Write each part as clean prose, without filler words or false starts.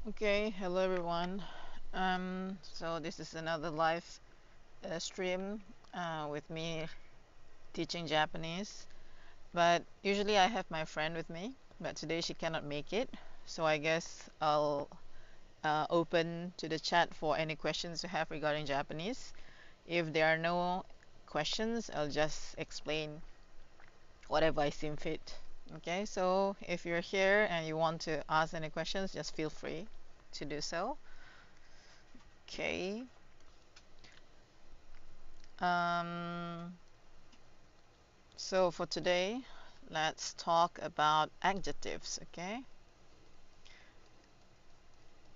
Okay, hello everyone. So this is another live stream with me teaching Japanese. But usually I have my friend with me, but today she cannot make it. So I guess I'll open to the chat for any questions you have regarding Japanese. If there are no questions, I'll just explain whatever I seem fit. Okay, so if you're here and you want to ask any questions, just feel free to do so. Okay. Um, so for today, let's talk about adjectives, okay?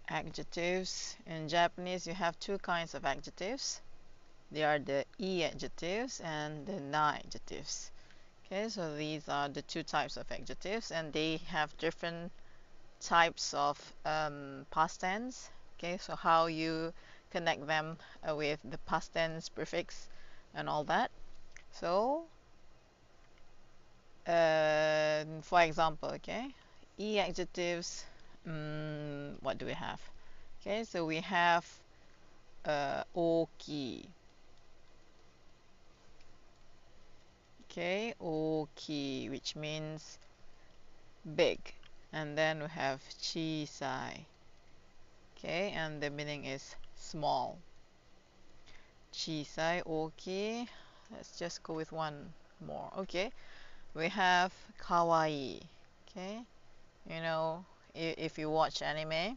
Adjectives. In Japanese, you have two kinds of adjectives. They are the e adjectives and the na adjectives. Okay, so these are the two types of adjectives, and they have different types of past tense. Okay, so how you connect them with the past tense prefix and all that. So for example, okay, e adjectives. What do we have? Okay, so we have oki. Okay, oki, which means big, and then we have chisai. Okay, and the meaning is small. Chisai, oki. Let's just go with one more. Okay, we have kawaii. Okay, you know, if you watch anime,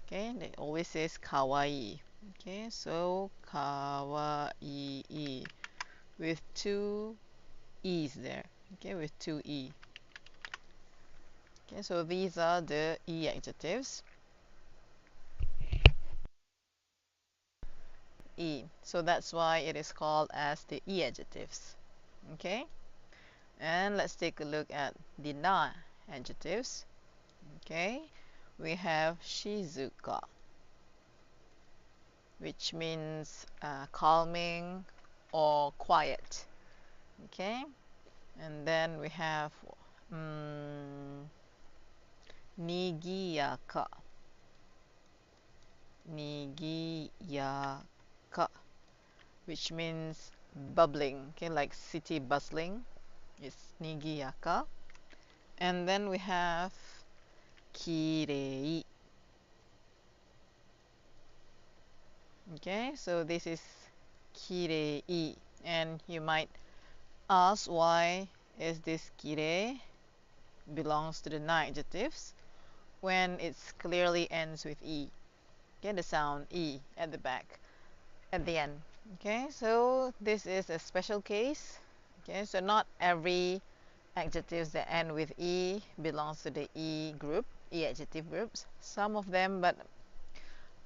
okay, they always says kawaii. Okay, so kawaii with two e's there. Okay, with two e. Okay, so these are the e adjectives. E. So that's why it is called as the e adjectives. Okay, and let's take a look at the na adjectives. Okay, we have shizuka, which means calming or quiet. Okay, and then we have nigiyaka. Nigiyaka, which means bubbling. Okay, like city bustling. It's nigiyaka. And then we have kirei. Okay, so this is kirei. And you might ask why is this kirei belongs to the na adjectives when it clearly ends with e. Okay, the sound e at the back, at the end. Okay, so this is a special case. Okay, so not every adjectives that end with e belongs to the e group, e adjective groups. Some of them, but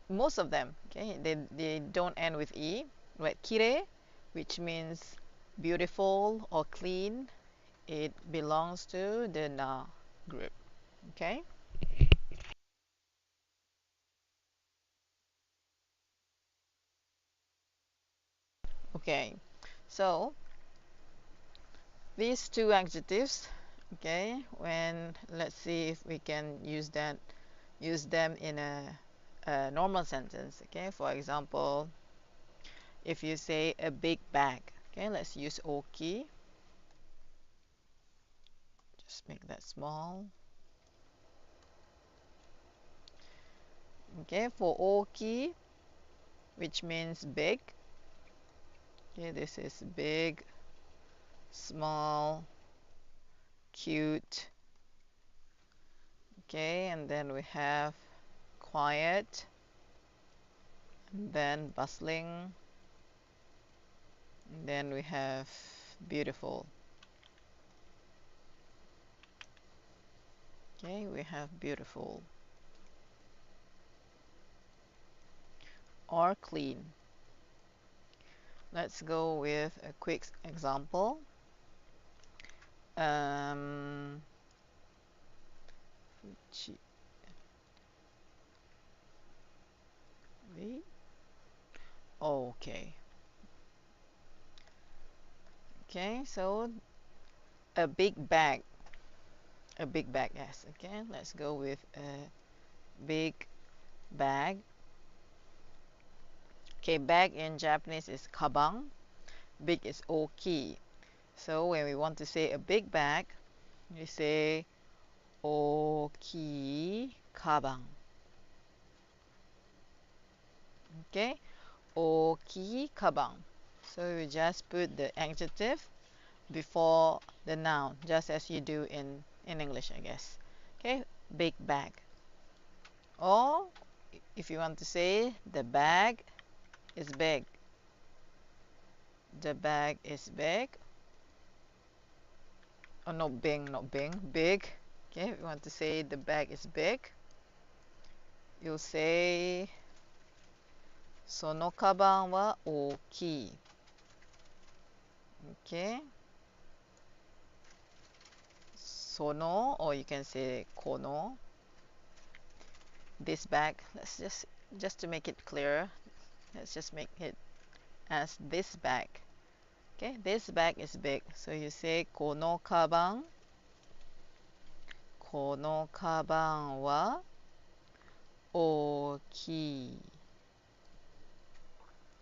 most of them, okay, they don't end with e. Like kire, which means beautiful or clean, it belongs to the na group. Okay. Okay. So these two adjectives, okay, when let's see if we can use them in a normal sentence. Okay, for example, if you say a big bag, okay, let's use oki. Just make that small. Okay, for oki, which means big. Okay, this is big, small, cute. Okay, and then we have quiet, and then bustling, and then we have beautiful. Okay, we have beautiful or clean. Let's go with a quick example. Um, wait. Okay. Okay, so a big bag. A big bag, yes. Okay, let's go with a big bag. Okay, bag in Japanese is kabang. Big is oki. So when we want to say a big bag, we say oki kabang. Okay, oki kabang. So you just put the adjective before the noun, just as you do in English, I guess. Okay, big bag. Or if you want to say the bag is big, the bag is big. Oh, no, big, not big, big. Okay, if you want to say the bag is big, you'll say そのカバンは大きい. Okay. その, or you can say この. This bag, let's just to make it clear, let's just make it as this bag. Okay, this bag is big. So you say このカバン. このカバンは大きい.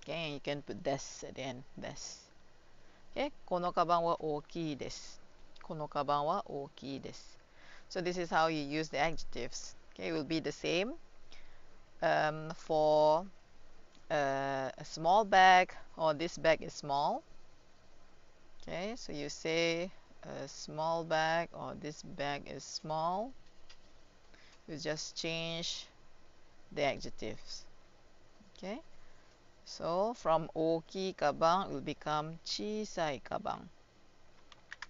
Okay, you can put this at the end. This. Okay, このカバンは大きいです. このカバンは大きいです. So this is how you use the adjectives. Okay, it will be the same for a small bag, or this bag is small. Okay, so you say a small bag, or this bag is small. You just change the adjectives. Okay, so from 大きいカバン will become 小さいカバン.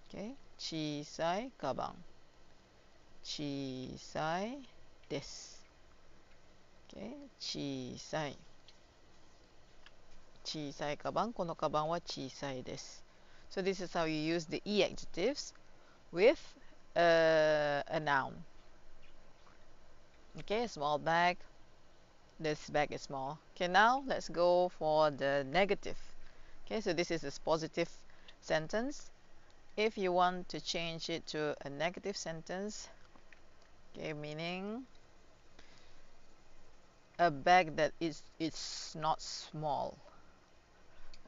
Okay, 小さいカバン. 小さいです. Okay, 小さい. 小さいカバン、このカバンは小さいです. So this is how you use the E adjectives with a noun. Okay, small bag. This bag is small. Okay, now let's go for the negative. Okay, so this is a positive sentence. If you want to change it to a negative sentence, okay, meaning a bag that it's not small.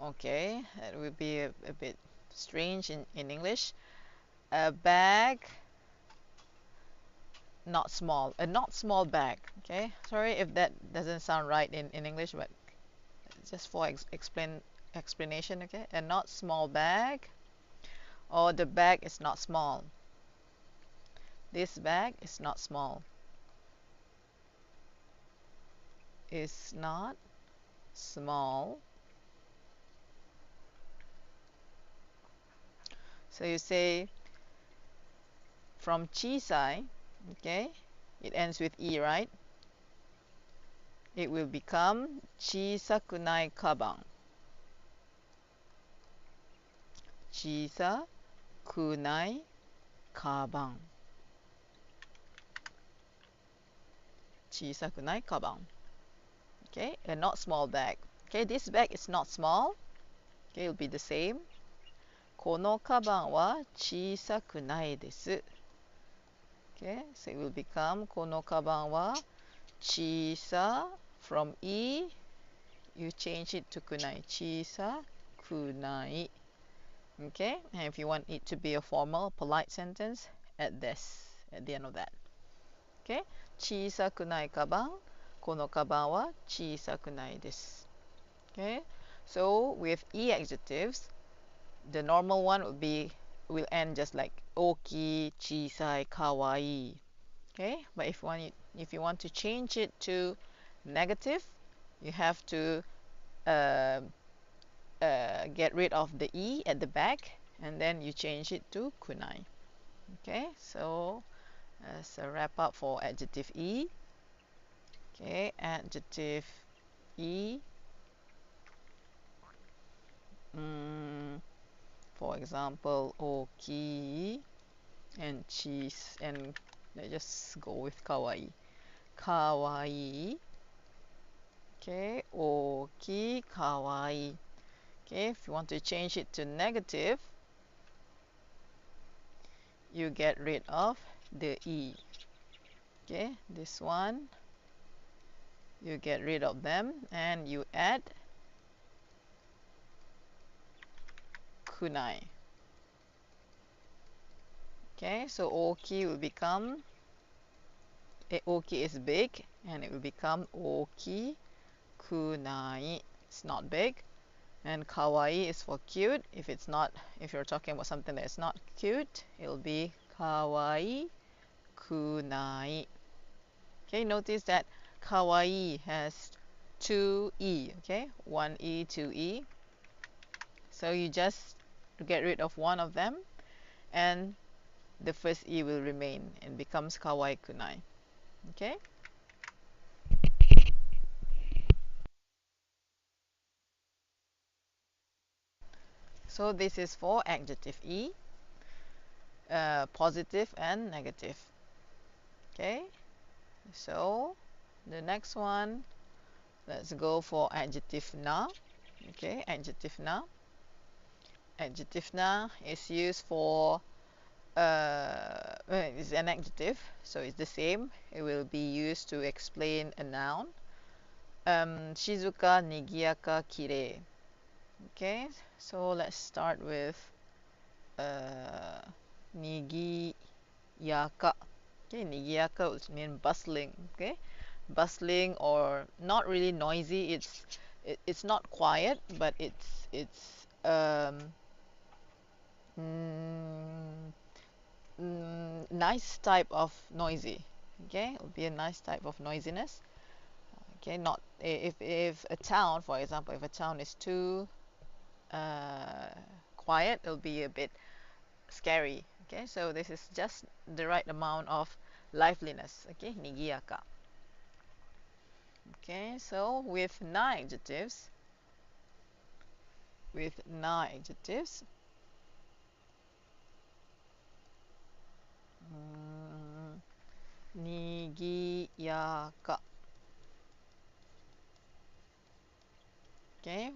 Okay, that would be a bit strange in English. A bag not small, a not small bag. Okay, sorry if that doesn't sound right in English, but just for explanation. Okay, a not small bag, or the bag is not small. This bag is not small. It's not small. So you say from chisai, okay, it ends with E, right? It will become chisakunai kaban. Chisakunai kaban. Chisakunai kaban. Okay, a not small bag. Okay, this bag is not small. Okay, it will be the same. このカバンは小さくないです. Okay, so it will become このカバンは小さ from E, you change it to くない. 小さくない. Okay, and if you want it to be a formal, polite sentence, add this at the end of that. Okay, 小さくないカバン。このカバンは小さくないです. Okay, so with E adjectives, the normal one will end just like 大きい、小さい、かわいい. Okay, but if you want to change it to negative, you have to get rid of the E at the back, and then you change it to kunai. Okay, so as a wrap up for adjective E. Okay, adjective E. For example, oki and cheese, and let's just go with kawaii. Kawaii. Okay, oki, kawaii. Okay, if you want to change it to negative, you get rid of the E. Okay, this one. you get rid of them and you add kunai. Okay, so oki will become, oki is big, and it will become oki kunai. It's not big. And kawaii is for cute. If it's not, if you're talking about something that is not cute, it'll be kawaii kunai. Okay, notice that kawaii has two e. Okay, one e, two e. So you just get rid of one of them, and the first e will remain and becomes kawaii kunai. Okay. So this is for adjective e, positive and negative. Okay. So the next one, let's go for adjective na. Okay, adjective na. Adjective na is used for it's an adjective, so it's the same. It will be used to explain a noun. Shizuka, nigiyaka, kirei. Okay, so let's start with nigiyaka. Okay, nigiyaka would mean bustling. Okay, bustling or not really noisy. It's not quiet, but it's mm, nice type of noisy. Okay, it will be a nice type of noisiness. Okay, not if a town, for example, if a town is too quiet, it'll be a bit scary. Okay, so this is just the right amount of liveliness. Okay, nigiyaka. Okay, so with na adjectives, nigiyaka. Okay,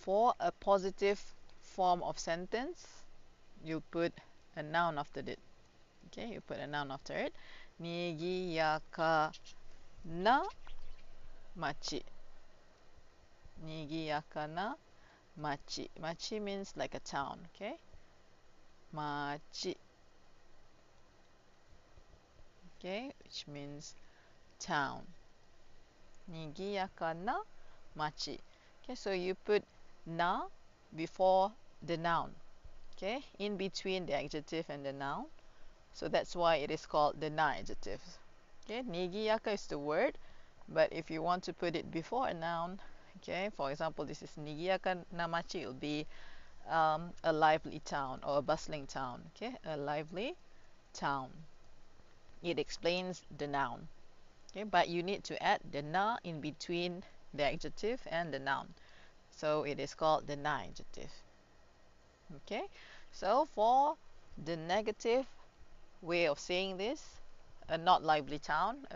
for a positive form of sentence, you put a noun after it. Okay, you put a noun after it. Nigiyaka na machi. Nigiyaka na machi. Machi means like a town. Okay, machi. Okay, which means town. Nigiyaka na machi. Okay, so you put na before the noun. Okay, in between the adjective and the noun. So that's why it is called the na adjective. Okay, nigiyaka is the word, but if you want to put it before a noun, okay, for example, this is nigiyaka na machi, it will be a lively town or a bustling town. Okay, a lively town. It explains the noun. Okay, but you need to add the na in between the adjective and the noun. So it is called the na adjective. Okay, so for the negative way of saying this, a not lively town,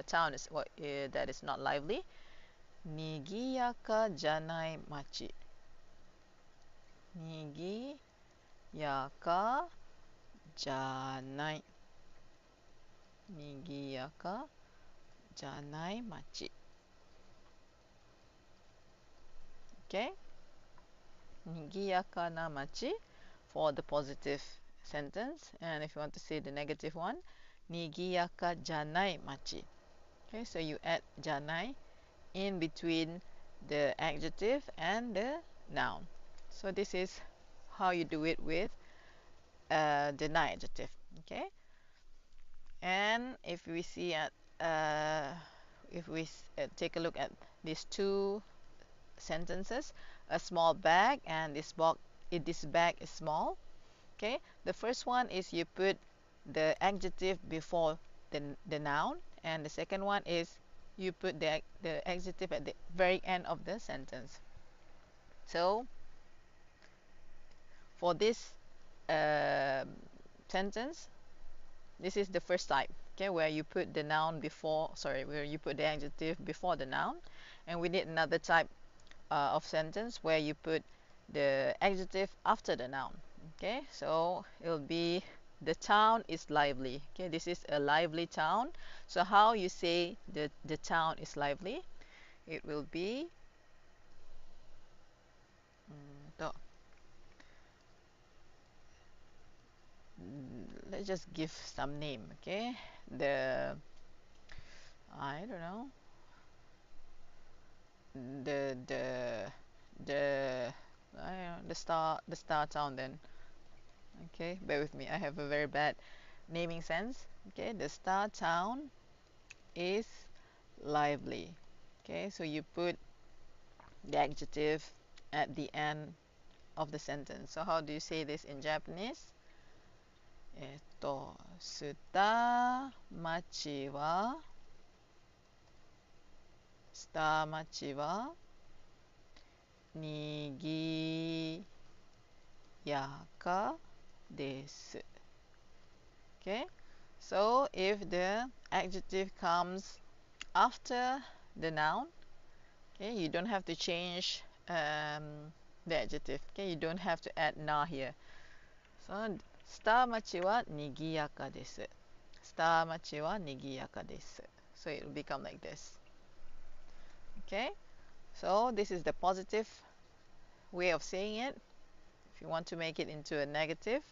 town is what that is not lively. Nigiyaka janai machi. Nigiyaka janai. Nigiyaka janai machi. Okay, nigiyaka na machi for the positive sentence, and if you want to say the negative one, nigiyaka janai machi. Okay, so you add janai in between the adjective and the noun. So this is how you do it with the na adjective. Okay, and if we see at if we take a look at these two sentences, a small bag and this bag is small. Okay, the first one is you put the adjective before the noun, and the second one is you put the adjective at the very end of the sentence. So for this sentence, this is the first type. Okay, where you put the noun before, where you put the adjective before the noun, and we need another type of sentence where you put the adjective after the noun. Okay, so it'll be the town is lively. Okay, this is a lively town. So how you say the town is lively? It will be to. Let's just give some name. Okay, the I don't know the the I don't know the star town then. Okay, bear with me. I have a very bad naming sense. Okay, the star town is lively. Okay, so you put the adjective at the end of the sentence. So how do you say this in Japanese? スタ町はスタ町はにぎやかです。Okay, so if the adjective comes after the noun, okay, you don't have to change the adjective. Okay, you don't have to add na here. So, スター町は賑やかです。スター町は賑やかです。So it will become like this. Okay, so this is the positive way of saying it. If you want to make it into a negative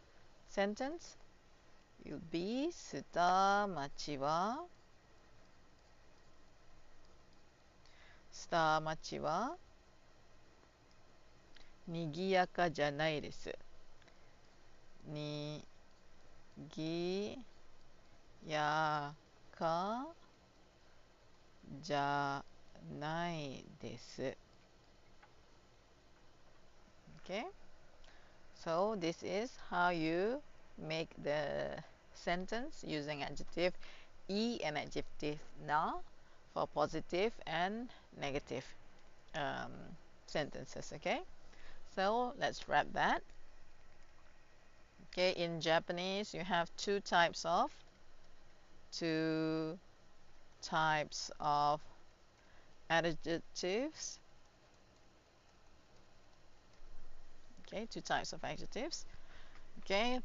sentence, you'll be スター町はスター町は賑やかじゃないです。にぎやかじゃないです。Okay, so this is how you make the sentence using adjective e and adjective na for positive and negative um, sentences. Okay, so let's wrap that. Okay, in Japanese you have two types of adjectives. Okay, two types of adjectives. Okay,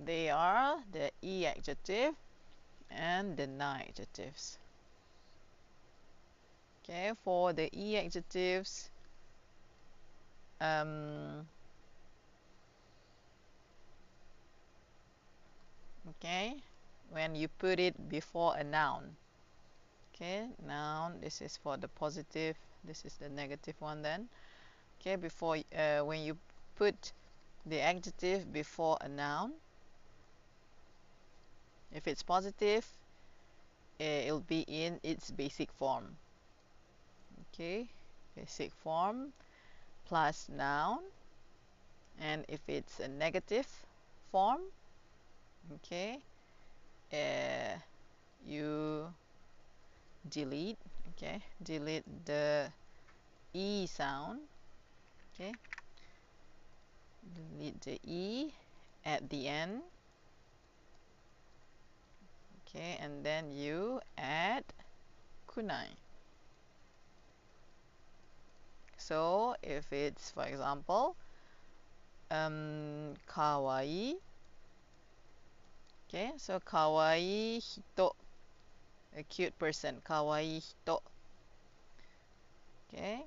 they are the e adjective and the na adjectives. Okay, for the e adjectives, okay, when you put it before a noun. Okay, noun, this is for the positive, this is the negative one then. Okay, before when you put the adjective before a noun, if it's positive, it'll be in its basic form. Okay, basic form plus noun, and if it's a negative form, okay, you delete the e sound. Okay, delete the e at the end. Okay, and then you add kunai. So if it's, for example, kawaii. Okay, so kawaii hito, a cute person, kawaii hito. Okay,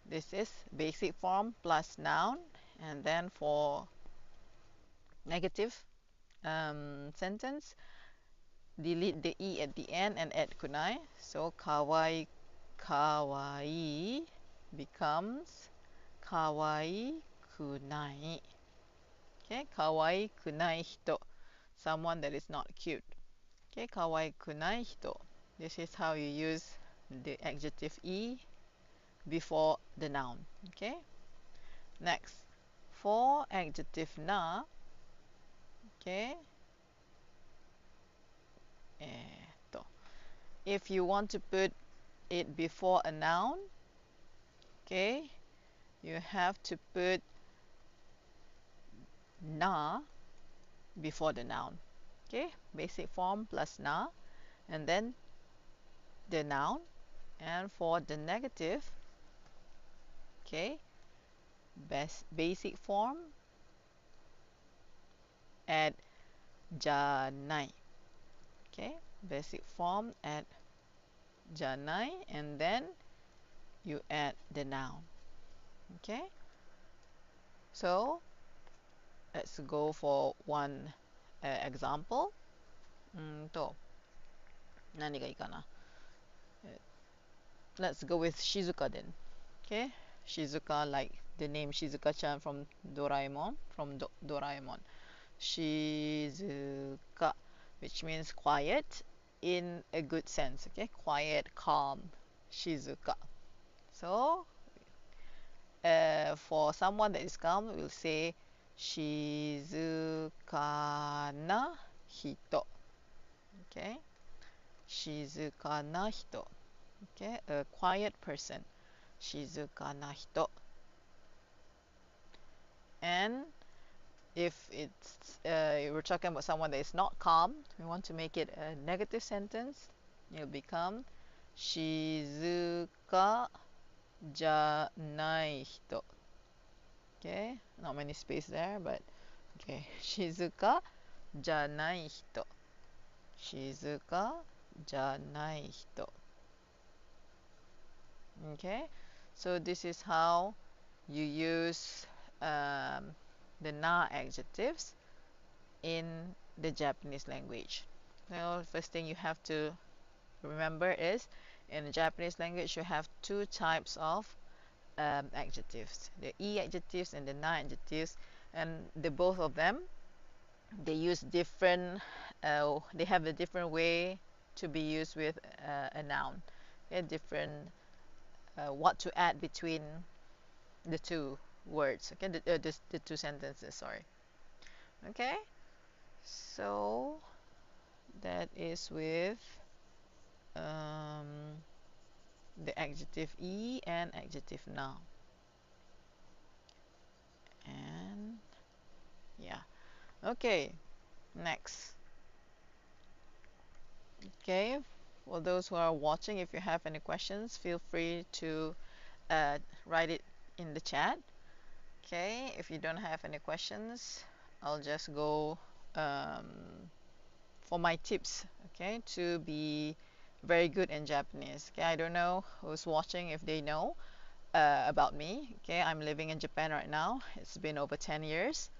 this is basic form plus noun, and then for negative sentence, delete the e at the end and add kunai. So kawaii becomes kawaii kunai. Okay, kawaii kunai hito, someone that is not cute. Okay, kawaii kunai hito. This is how you use the adjective e before the noun. Okay, next, for adjective na, okay, if you want to put it before a noun, okay, you have to put na before the noun. Okay, basic form plus na, and then the noun. And for the negative, okay, basic form add janai. Okay, basic form, add janai, and then you add the noun. Okay, so let's go for one example. 何がいいかな? Let's go with Shizuka then. Okay, Shizuka, like the name Shizuka-chan from Doraemon, Doraemon. Shizuka, which means quiet in a good sense. Okay, quiet, calm, Shizuka. So, for someone that is calm, we'll say Shizuka na hito. Okay, Shizuka na hito. Okay, a quiet person. Shizuka na hito. And if it's we're talking about someone that is not calm, we want to make it a negative sentence. It'll become Shizuka janai hito. Okay, not many space there, but okay. Shizuka janai hito. Shizuka janai hito. Okay, so this is how you use the na adjectives in the Japanese language. So first thing you have to remember is in the Japanese language you have two types of adjectives, the e adjectives and the na adjectives, and the both of them they use different they have a different way to be used with a noun. Okay, different what to add between the two words. Okay, the two sentences, sorry. Okay, so that is with the adjective e and adjective na. And yeah, okay, next. Okay, for those who are watching, if you have any questions, feel free to write it in the chat. Okay, if you don't have any questions, I'll just go for my tips, okay, to be very good in Japanese. Okay, I don't know who's watching if they know about me. Okay, I'm living in Japan right now. It's been over 10 years,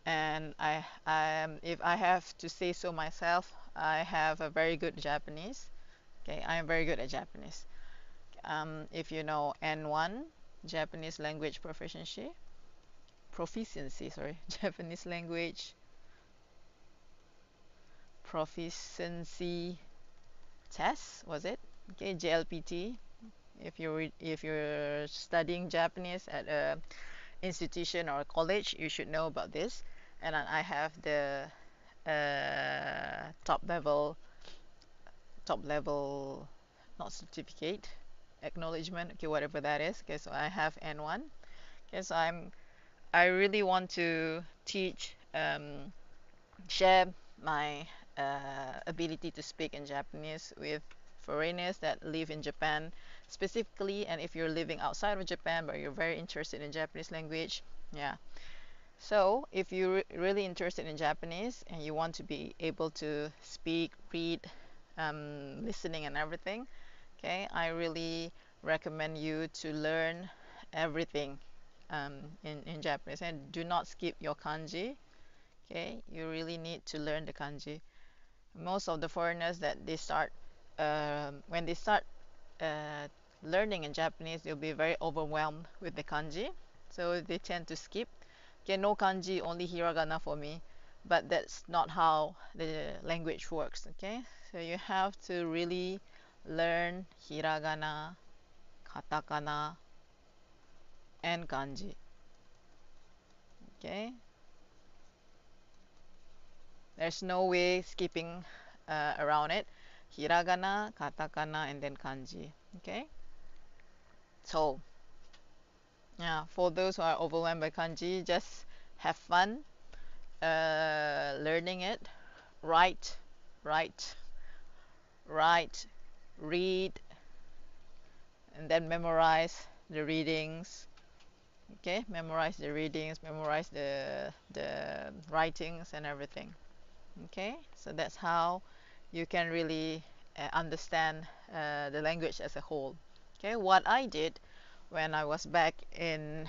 and if I have to say so myself, I have a very good Japanese. Okay, I am very good at Japanese. If you know N1, Japanese language proficiency, sorry, Japanese language proficiency test, was it? Okay, JLPT. If you're studying Japanese at a institution or a college, you should know about this. And I have the top level, not certificate, acknowledgement. Okay, whatever that is. Okay, so I have N1. Okay, so I really want to share my ability to speak in Japanese with foreigners that live in Japan specifically, and if you're living outside of Japan but you're very interested in Japanese language, yeah. So if you're really interested in Japanese and you want to be able to speak, read, listening and everything, okay, I really recommend you to learn everything in Japanese, and do not skip your kanji. Okay, you really need to learn the kanji. Most of the foreigners that they start when they start uh, learning in Japanese, they'll be very overwhelmed with the kanji, so they tend to skip. Okay, no kanji, only hiragana for me, but that's not how the language works. Okay, so you have to really learn hiragana, katakana, and kanji. Okay, there's no way skipping around it. Hiragana, katakana, and then kanji. Okay, so yeah, for those who are overwhelmed by kanji, just have fun learning it. Write, write, write, read, and then memorize the readings. Okay, memorize the readings, memorize the writings and everything. Okay, so that's how you can really understand the language as a whole. Okay, what I did when I was back in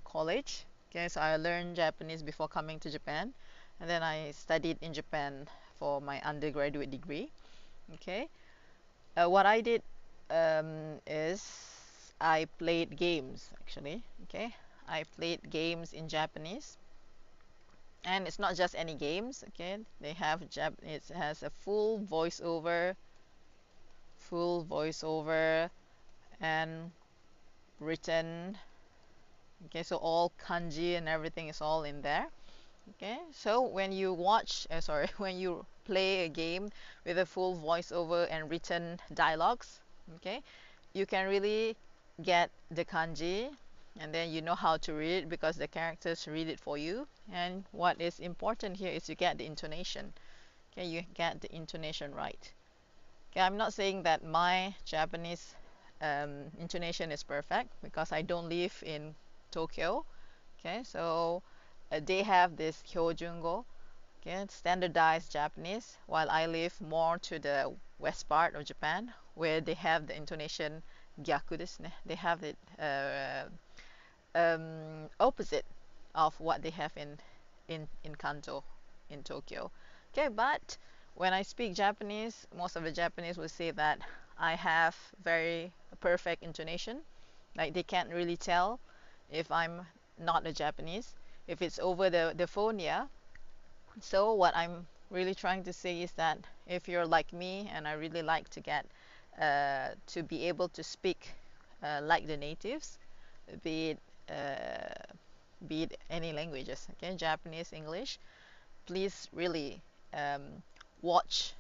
college. Okay, so I learned Japanese before coming to Japan, and then I studied in Japan for my undergraduate degree. Okay, what I did is I played games actually. Okay, I played games in Japanese, and it's not just any games. Okay, they have it has a full voiceover and written. Okay, so all kanji and everything is all in there. Okay, so when you watch, sorry, when you play a game with a full voiceover and written dialogues, okay, you can really get the kanji, and then you know how to read it because the characters read it for you. And what is important here is you get the intonation. Okay, you get the intonation right. Okay, I'm not saying that my Japanese intonation is perfect because I don't live in Tokyo. Okay, so they have this Kyojungo, okay, standardized Japanese, while I live more to the west part of Japan where they have the intonation gyaku desu ne. They have it opposite of what they have in Kanto in Tokyo. Okay, but when I speak Japanese, most of the Japanese will say that I have very perfect intonation. Like they can't really tell if I'm not a Japanese. If it's over the phone, yeah. So what I'm really trying to say is that if you're like me and I really like to get to be able to speak like the natives, be it be it any languages, okay, Japanese, English, please really um, watch,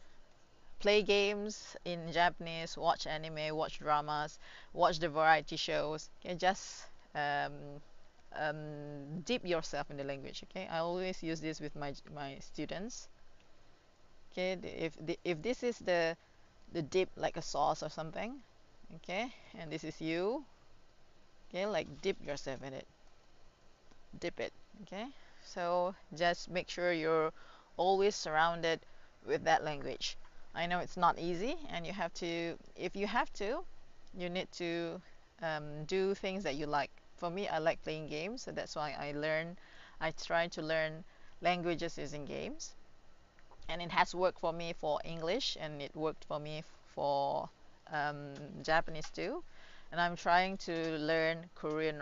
play games in Japanese, watch anime, watch dramas, watch the variety shows. Okay, just dip yourself in the language. Okay, I always use this with my students. Okay, if this is the dip like a sauce or something, okay, and this is you, okay, like dip yourself in it, dip it. Okay, so just make sure you're always surrounded with that language. I know it's not easy, and you have to, if you have to, you need to do things that you like. For me, I like playing games, so that's why I try to learn languages using games. And it has worked for me for English, and it worked for me for Japanese too. And I'm trying to learn Korean,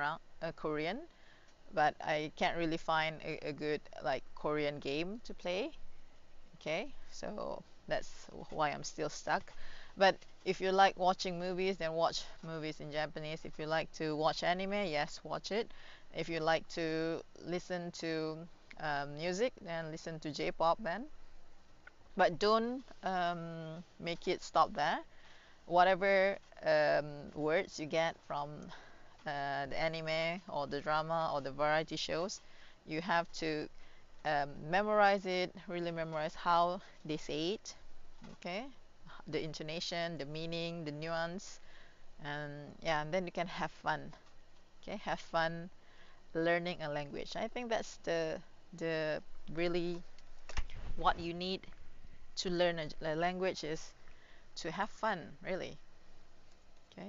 but I can't really find a good like Korean game to play. Okay, so that's why I'm still stuck. But if you like watching movies, then watch movies in Japanese. If you like to watch anime, yes, watch it. If you like to listen to music, then listen to J-pop then. But don't make it stop there. Whatever words you get from the anime or the drama or the variety shows, you have to memorize it, really memorize how they say it, okay? The intonation, the meaning, the nuance, and yeah, and then you can have fun, okay? Have fun learning a language. I think that's the really what you need to learn a language is to have fun, really, okay?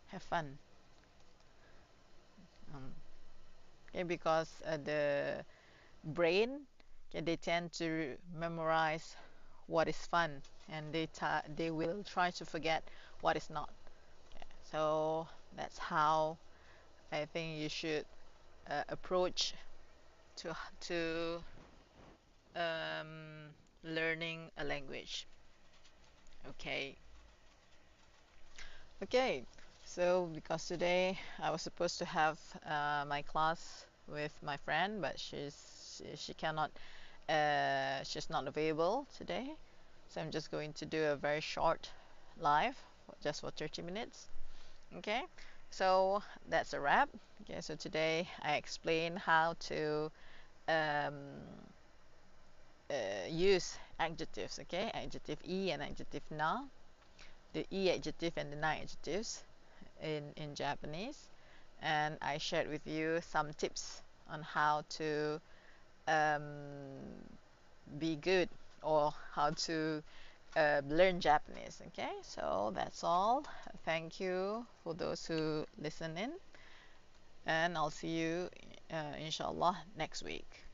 Have fun. Okay, because the brain, okay, they tend to memorize what is fun, and they will try to forget what is not. Okay, so that's how I think you should approach to um, learning a language. Okay. Okay, so because today I was supposed to have my class with my friend, but she cannot, she's not available today. So I'm just going to do a very short live, just for 30 minutes. Okay, so that's a wrap. Okay, so today I explain how to um, use adjectives. Okay, adjective e and adjective na, the e adjective and the na adjectives in Japanese. and I shared with you some tips on how to um, be good or how to learn Japanese. Okay, so that's all. Thank you for those who listen in, and I'll see you inshallah next week.